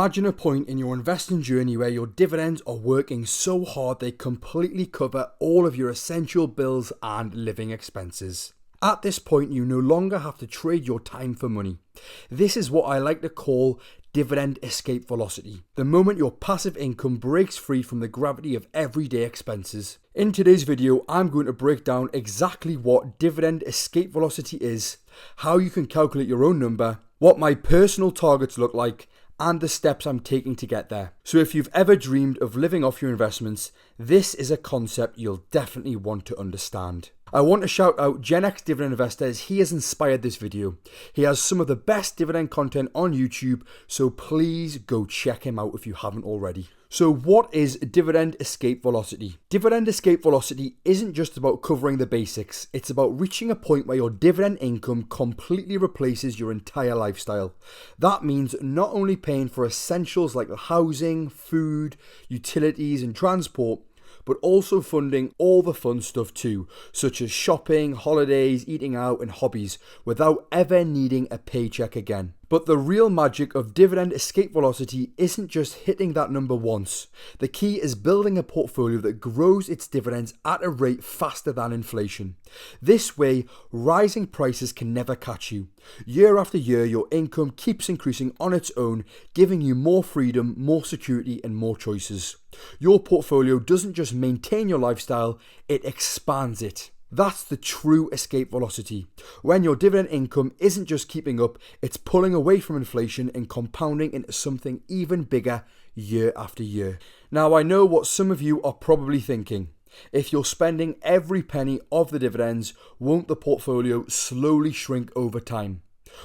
Imagine a point in your investing journey where your dividends are working so hard they completely cover all of your essential bills and living expenses. At this point, you no longer have to trade your time for money. This is what I like to call dividend escape velocity, the moment your passive income breaks free from the gravity of everyday expenses. In today's video, I'm going to break down exactly what dividend escape velocity is, how you can calculate your own number, what my personal targets look like, and the steps I'm taking to get there. So if you've ever dreamed of living off your investments, this is a concept you'll definitely want to understand. I want to shout out Gen X Dividend Investor as he has inspired this video. He has some of the best dividend content on YouTube, so please go check him out if you haven't already. So what is dividend escape velocity? Dividend escape velocity isn't just about covering the basics, it's about reaching a point where your dividend income completely replaces your entire lifestyle. That means not only paying for essentials like housing, food, utilities and transport, but also funding all the fun stuff too, such as shopping, holidays, eating out and hobbies, without ever needing a paycheck again. But the real magic of dividend escape velocity isn't just hitting that number once. The key is building a portfolio that grows its dividends at a rate faster than inflation. This way, rising prices can never catch you. Year after year, your income keeps increasing on its own, giving you more freedom, more security, and more choices. Your portfolio doesn't just maintain your lifestyle, it expands it. That's the true escape velocity. When your dividend income isn't just keeping up, it's pulling away from inflation and compounding into something even bigger year after year. Now, I know what some of you are probably thinking. If you're spending every penny of the dividends, won't the portfolio slowly shrink over time?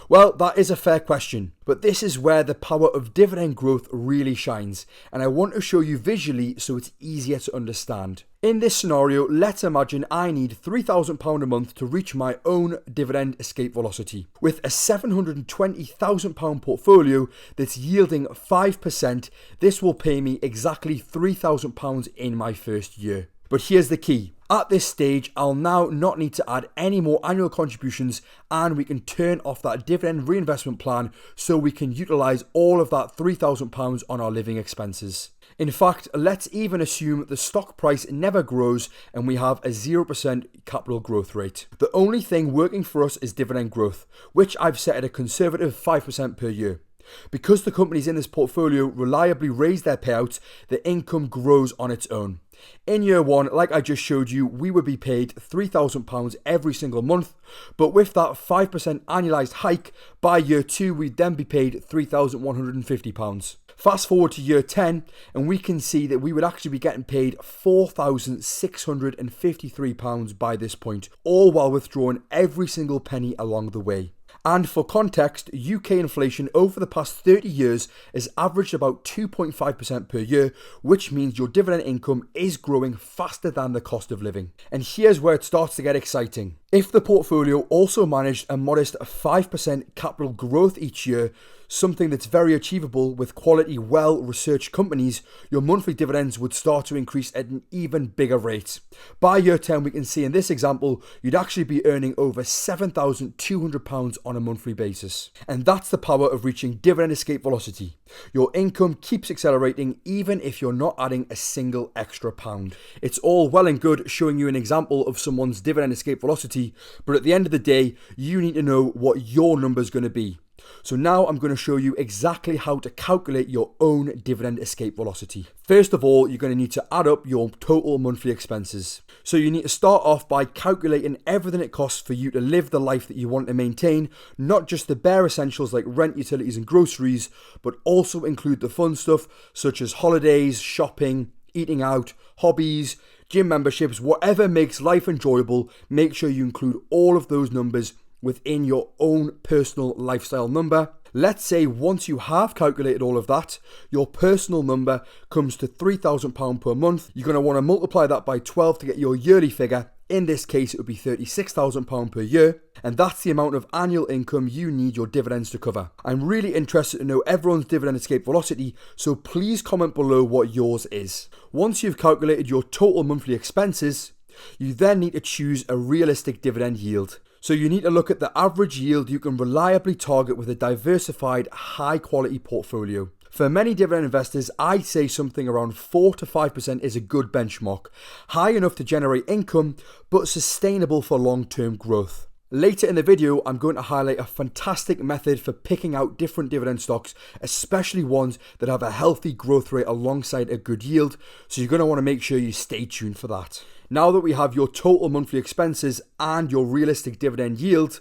Well, that is a fair question, but this is where the power of dividend growth really shines, and I want to show you visually so it's easier to understand. In this scenario, let's imagine I need £3,000 a month to reach my own dividend escape velocity. With a £720,000 portfolio that's yielding 5%, this will pay me exactly £3,000 in my first year. But here's the key. At this stage, I'll now not need to add any more annual contributions and we can turn off that dividend reinvestment plan so we can utilise all of that £3,000 on our living expenses. In fact, let's even assume the stock price never grows and we have a 0% capital growth rate. The only thing working for us is dividend growth, which I've set at a conservative 5% per year. Because the companies in this portfolio reliably raise their payouts, the income grows on its own. In year one, like I just showed you, we would be paid £3,000 every single month, but with that 5% annualized hike, by year two, we'd then be paid £3,150. Fast forward to year 10, and we can see that we would actually be getting paid £4,653 by this point, all while withdrawing every single penny along the way. And for context, UK inflation over the past 30 years has averaged about 2.5% per year, which means your dividend income is growing faster than the cost of living. And here's where it starts to get exciting. If the portfolio also managed a modest 5% capital growth each year, something that's very achievable with quality, well-researched companies, your monthly dividends would start to increase at an even bigger rate. By year 10, we can see in this example, you'd actually be earning over £7,200 on a monthly basis. And that's the power of reaching dividend escape velocity. Your income keeps accelerating even if you're not adding a single extra pound. It's all well and good showing you an example of someone's dividend escape velocity, but at the end of the day, you need to know what your number's going to be. So now I'm going to show you exactly how to calculate your own dividend escape velocity. First of all, you're going to need to add up your total monthly expenses. So you need to start off by calculating everything it costs for you to live the life that you want to maintain, not just the bare essentials like rent, utilities and groceries, but also include the fun stuff such as holidays, shopping, eating out, hobbies, gym memberships, whatever makes life enjoyable. Make sure you include all of those numbers within your own personal lifestyle number. Let's say once you have calculated all of that, your personal number comes to £3,000 per month. You're going to want to multiply that by 12 to get your yearly figure. In this case, it would be £36,000 per year, and that's the amount of annual income you need your dividends to cover. I'm really interested to know everyone's dividend escape velocity, so please comment below what yours is. Once you've calculated your total monthly expenses, you then need to choose a realistic dividend yield. So you need to look at the average yield you can reliably target with a diversified, high quality portfolio. For many dividend investors, I'd say something around 4 to 5% is a good benchmark, high enough to generate income, but sustainable for long-term growth. Later in the video, I'm going to highlight a fantastic method for picking out different dividend stocks, especially ones that have a healthy growth rate alongside a good yield, so you're going to want to make sure you stay tuned for that. Now that we have your total monthly expenses and your realistic dividend yield,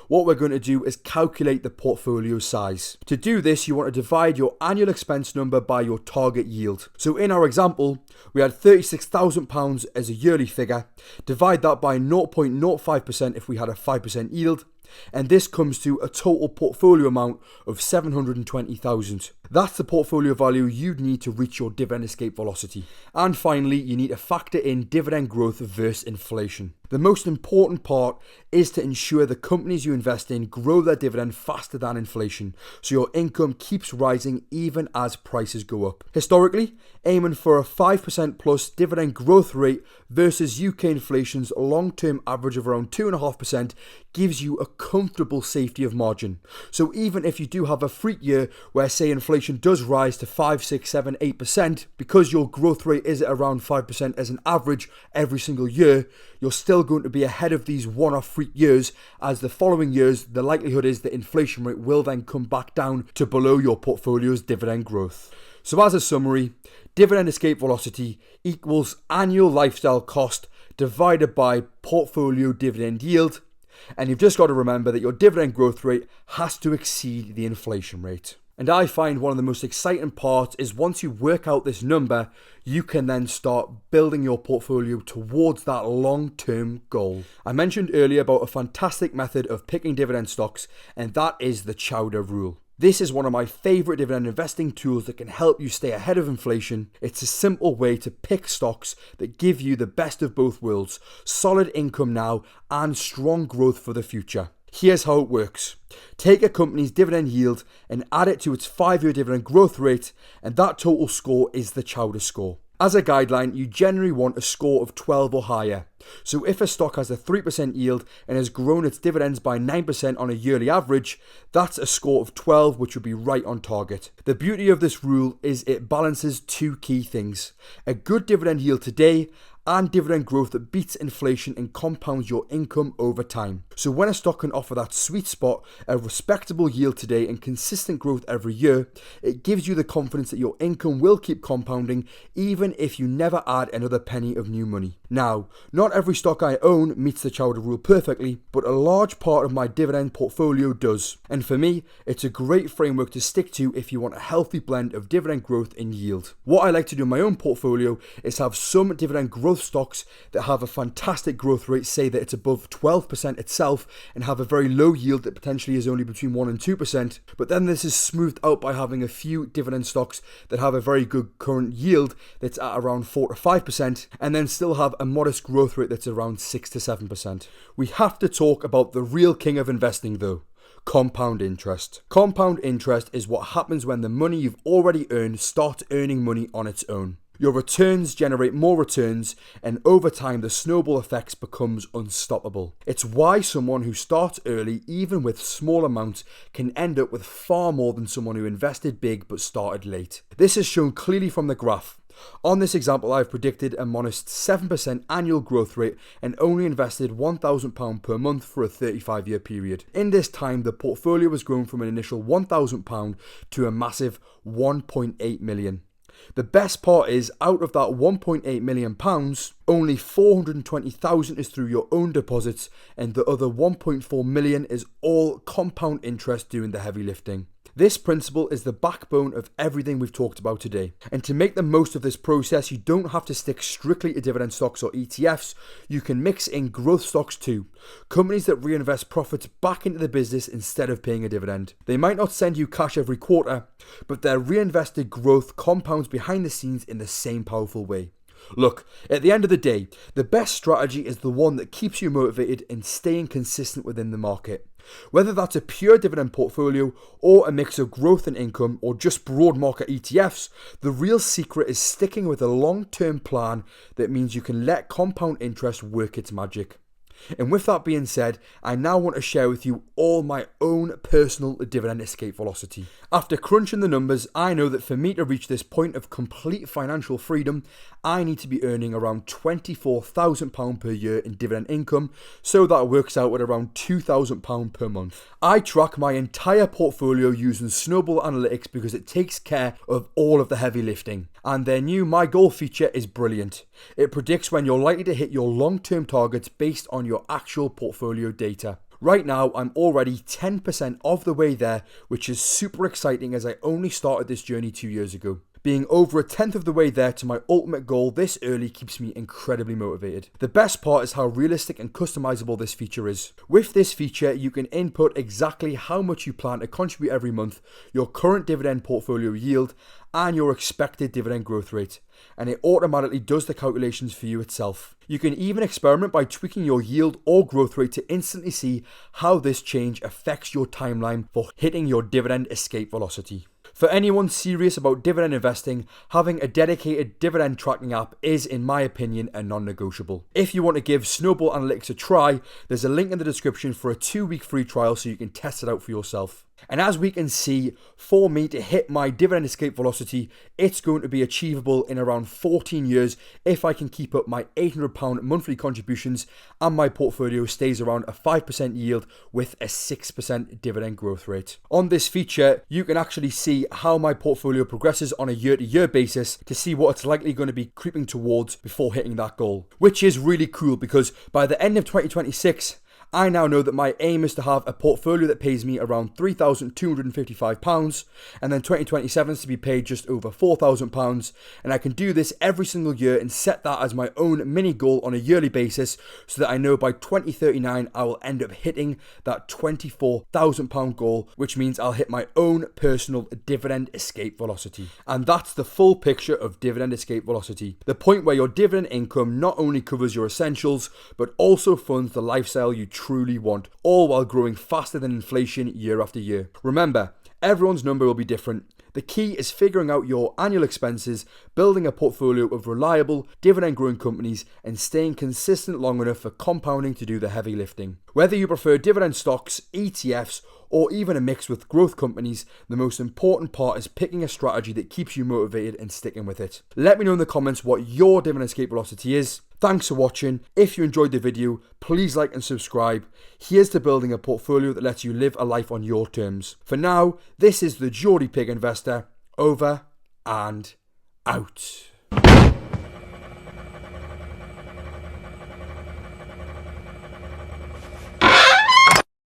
what we're going to do is calculate the portfolio size. To do this, you want to divide your annual expense number by your target yield. So in our example, we had £36,000 as a yearly figure. Divide that by 0.05% if we had a 5% yield. And this comes to a total portfolio amount of 720,000. That's the portfolio value you'd need to reach your dividend escape velocity. And finally, you need to factor in dividend growth versus inflation. The most important part is to ensure the companies you invest in grow their dividend faster than inflation, so your income keeps rising even as prices go up. Historically, aiming for a 5% plus dividend growth rate versus UK inflation's long-term average of around 2.5% gives you a comfortable safety of margin. So even if you do have a freak year where, say, inflation does rise to 5, 6, 7, 8%, because your growth rate is at around 5% as an average every single year, you're still going to be ahead of these one-off freak years, as the following years, the likelihood is the inflation rate will then come back down to below your portfolio's dividend growth. So as a summary, dividend escape velocity equals annual lifestyle cost divided by portfolio dividend yield. And you've just got to remember that your dividend growth rate has to exceed the inflation rate. And I find one of the most exciting parts is once you work out this number, you can then start building your portfolio towards that long-term goal. I mentioned earlier about a fantastic method of picking dividend stocks, and that is the Chowder rule. This is one of my favourite dividend investing tools that can help you stay ahead of inflation. It's a simple way to pick stocks that give you the best of both worlds, solid income now and strong growth for the future. Here's how it works. Take a company's dividend yield and add it to its 5-year dividend growth rate, and that total score is the Chowder score. As a guideline, you generally want a score of 12 or higher. So if a stock has a 3% yield and has grown its dividends by 9% on a yearly average, that's a score of 12, which would be right on target. The beauty of this rule is it balances two key things: a good dividend yield today and dividend growth that beats inflation and compounds your income over time. So when a stock can offer that sweet spot, a respectable yield today and consistent growth every year, it gives you the confidence that your income will keep compounding even if you never add another penny of new money. Now, not every stock I own meets the Chowder rule perfectly, but a large part of my dividend portfolio does. And for me, it's a great framework to stick to if you want a healthy blend of dividend growth and yield. What I like to do in my own portfolio is have some dividend growth stocks that have a fantastic growth rate, say that it's above 12% itself, and have a very low yield that potentially is only between 1 and 2%. But then this is smoothed out by having a few dividend stocks that have a very good current yield that's at around 4 to 5%, and then still have a modest growth rate that's around 6 to 7%. We have to talk about the real king of investing though: compound interest. Compound interest is what happens when the money you've already earned starts earning money on its own. Your returns generate more returns, and over time the snowball effects becomes unstoppable. It's why someone who starts early, even with small amounts, can end up with far more than someone who invested big but started late. This is shown clearly from the graph. On this example, I've predicted a modest 7% annual growth rate and only invested £1,000 per month for a 35-year period. In this time, the portfolio has grown from an initial £1,000 to a massive £1.8 million. The best part is, out of that £1.8 million, only £420,000 is through your own deposits, and the other £1.4 million is all compound interest doing the heavy lifting. This principle is the backbone of everything we've talked about today. And to make the most of this process, you don't have to stick strictly to dividend stocks or ETFs. You can mix in growth stocks too. Companies that reinvest profits back into the business instead of paying a dividend. They might not send you cash every quarter, but their reinvested growth compounds behind the scenes in the same powerful way. Look, at the end of the day, the best strategy is the one that keeps you motivated and staying consistent within the market. Whether that's a pure dividend portfolio or a mix of growth and income or just broad market ETFs, the real secret is sticking with a long-term plan that means you can let compound interest work its magic. And with that being said, I now want to share with you all my own personal dividend escape velocity. After crunching the numbers, I know that for me to reach this point of complete financial freedom, I need to be earning around £24,000 per year in dividend income, so that works out at around £2,000 per month. I track my entire portfolio using Snowball Analytics because it takes care of all of the heavy lifting. And their new My Goal feature is brilliant. It predicts when you're likely to hit your long-term targets based on your actual portfolio data. Right now, I'm already 10% of the way there, which is super exciting as I only started this journey 2 years ago. Being over a tenth of the way there to my ultimate goal this early keeps me incredibly motivated. The best part is how realistic and customizable this feature is. With this feature, you can input exactly how much you plan to contribute every month, your current dividend portfolio yield, and your expected dividend growth rate, and it automatically does the calculations for you itself. You can even experiment by tweaking your yield or growth rate to instantly see how this change affects your timeline for hitting your dividend escape velocity. For anyone serious about dividend investing, having a dedicated dividend tracking app is, in my opinion, a non-negotiable. If you want to give Snowball Analytics a try, there's a link in the description for a 2-week free trial so you can test it out for yourself. And as we can see, for me to hit my dividend escape velocity, it's going to be achievable in around 14 years if I can keep up my £800 monthly contributions and my portfolio stays around a 5% yield with a 6% dividend growth rate. On this feature, you can actually see how my portfolio progresses on a year-to-year basis to see what it's likely going to be creeping towards before hitting that goal, which is really cool because by the end of 2026, I now know that my aim is to have a portfolio that pays me around £3,255 and then 2027 to be paid just over £4,000, and I can do this every single year and set that as my own mini goal on a yearly basis so that I know by 2039 I will end up hitting that £24,000 goal, which means I'll hit my own personal dividend escape velocity. And that's the full picture of dividend escape velocity, the point where your dividend income not only covers your essentials but also funds the lifestyle you truly want, all while growing faster than inflation year after year. Remember, everyone's number will be different. The key is figuring out your annual expenses, building a portfolio of reliable, dividend-growing companies, and staying consistent long enough for compounding to do the heavy lifting. Whether you prefer dividend stocks, ETFs, or even a mix with growth companies, the most important part is picking a strategy that keeps you motivated and sticking with it. Let me know in the comments what your dividend escape velocity is. Thanks for watching. If you enjoyed the video, please like and subscribe. Here's to building a portfolio that lets you live a life on your terms. For now, this is the Geordie Pig Investor, over and out.